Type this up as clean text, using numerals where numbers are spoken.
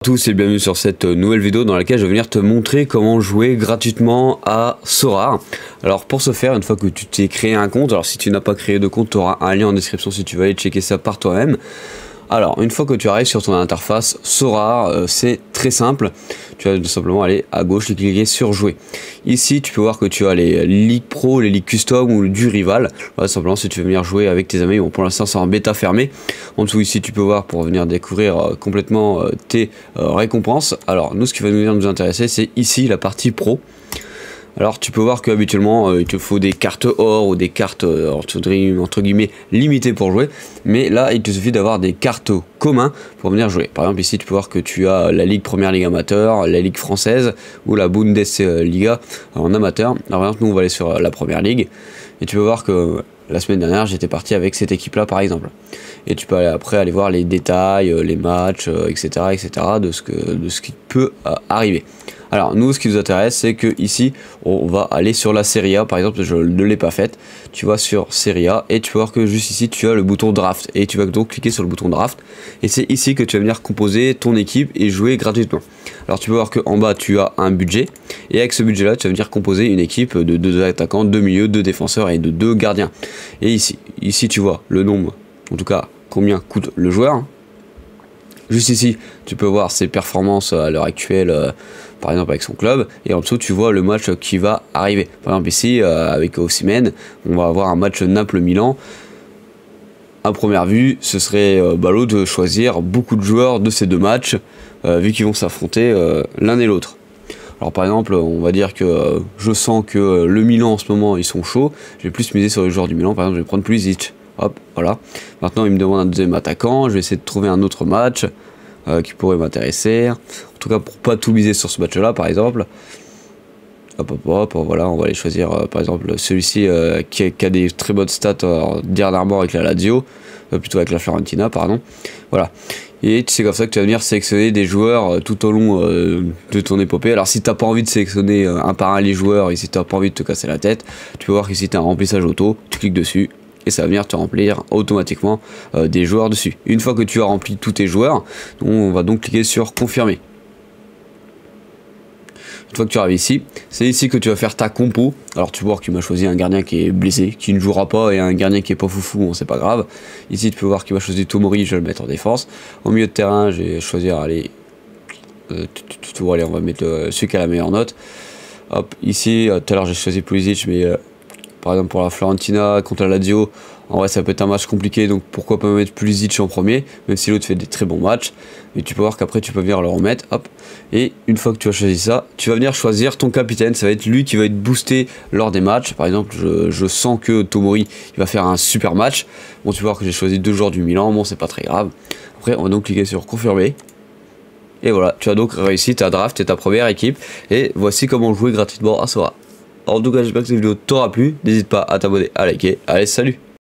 Tous et bienvenue sur cette nouvelle vidéo dans laquelle je vais venir te montrer comment jouer gratuitement à Sorare. Alors pour ce faire, une fois que tu t'es créé un compte, alors si tu n'as pas créé de compte, tu auras un lien en description si tu veux aller checker ça par toi-même. Alors une fois que tu arrives sur ton interface Sorare, c'est très simple, tu vas tout simplement aller à gauche et cliquer sur jouer. Ici tu peux voir que tu as les ligues pro, les ligues custom ou du rival. Voilà, simplement si tu veux venir jouer avec tes amis, bon, pour l'instant c'est en bêta fermée. En dessous ici tu peux voir pour venir découvrir complètement tes récompenses. Alors nous ce qui va nous intéresser c'est ici la partie pro. Alors tu peux voir qu'habituellement il te faut des cartes or ou des cartes entre guillemets limitées pour jouer, mais là il te suffit d'avoir des cartes communs pour venir jouer. Par exemple ici tu peux voir que tu as la Ligue Première Ligue Amateur, la Ligue Française ou la Bundesliga en amateur. Alors par exemple nous on va aller sur la Première Ligue et tu peux voir que la semaine dernière j'étais parti avec cette équipe là par exemple. Et tu peux après aller voir les détails, les matchs, etc., de ce qui peut arriver. Alors nous ce qui nous intéresse c'est que ici on va aller sur la Serie A par exemple, je ne l'ai pas faite. Tu vas sur Serie A et tu peux voir que juste ici tu as le bouton draft et tu vas donc cliquer sur le bouton draft et c'est ici que tu vas venir composer ton équipe et jouer gratuitement. Alors tu peux voir qu'en bas tu as un budget et avec ce budget là tu vas venir composer une équipe de 2 attaquants, 2 milieux, 2 défenseurs et de 2 gardiens. Et ici tu vois le nombre, en tout cas combien coûte le joueur. Juste ici, tu peux voir ses performances à l'heure actuelle, par exemple avec son club, et en dessous tu vois le match qui va arriver. Par exemple ici, avec Osimhen, on va avoir un match Naples-Milan. À première vue, ce serait ballot de choisir beaucoup de joueurs de ces deux matchs, vu qu'ils vont s'affronter l'un et l'autre. Alors par exemple, on va dire que je sens que le Milan en ce moment, ils sont chauds, je vais plus miser sur les joueurs du Milan, par exemple je vais prendre Pulisic. Hop, voilà. Maintenant, il me demande un deuxième attaquant. Je vais essayer de trouver un autre match qui pourrait m'intéresser. En tout cas, pour pas tout miser sur ce match-là, par exemple. Hop, voilà, on va aller choisir, par exemple, celui-ci qui a des très bonnes stats dernièrement avec la Lazio, plutôt avec la Fiorentina, pardon. Voilà. Et c'est comme ça que tu vas venir sélectionner des joueurs tout au long de ton épopée. Alors si tu n'as pas envie de sélectionner un par un les joueurs et si tu n'as pas envie de te casser la tête, tu peux voir qu'ici tu as un remplissage auto, tu cliques dessus. Et ça va venir te remplir automatiquement des joueurs dessus. Une fois que tu as rempli tous tes joueurs, on va donc cliquer sur confirmer. Une fois que tu arrives ici, c'est ici que tu vas faire ta compo. Alors tu peux voir qu'il m'a choisi un gardien qui est blessé, qui ne jouera pas, et un gardien qui est pas foufou, bon, c'est pas grave. Ici tu peux voir qu'il m'a choisi Tomori, je vais le mettre en défense. Au milieu de terrain, je vais choisir, allez, on va mettre celui qui a la meilleure note. Hop, ici, tout à l'heure j'ai choisi Pulisic, mais par exemple pour la Fiorentina contre la Lazio, en vrai ça peut être un match compliqué, donc pourquoi pas mettre Pulisic en premier, même si l'autre fait des très bons matchs. Mais tu peux voir qu'après tu peux venir le remettre, hop. Et une fois que tu as choisi ça, tu vas venir choisir ton capitaine, ça va être lui qui va être boosté lors des matchs. Par exemple, je sens que Tomori il va faire un super match. Bon, tu peux voir que j'ai choisi 2 joueurs du Milan, bon c'est pas très grave. Après on va donc cliquer sur confirmer. Et voilà, tu as donc réussi ta draft et ta première équipe. Et voici comment jouer gratuitement à Sorare. En tout cas, j'espère que cette vidéo t'aura plu. N'hésite pas à t'abonner, à liker. Allez, salut!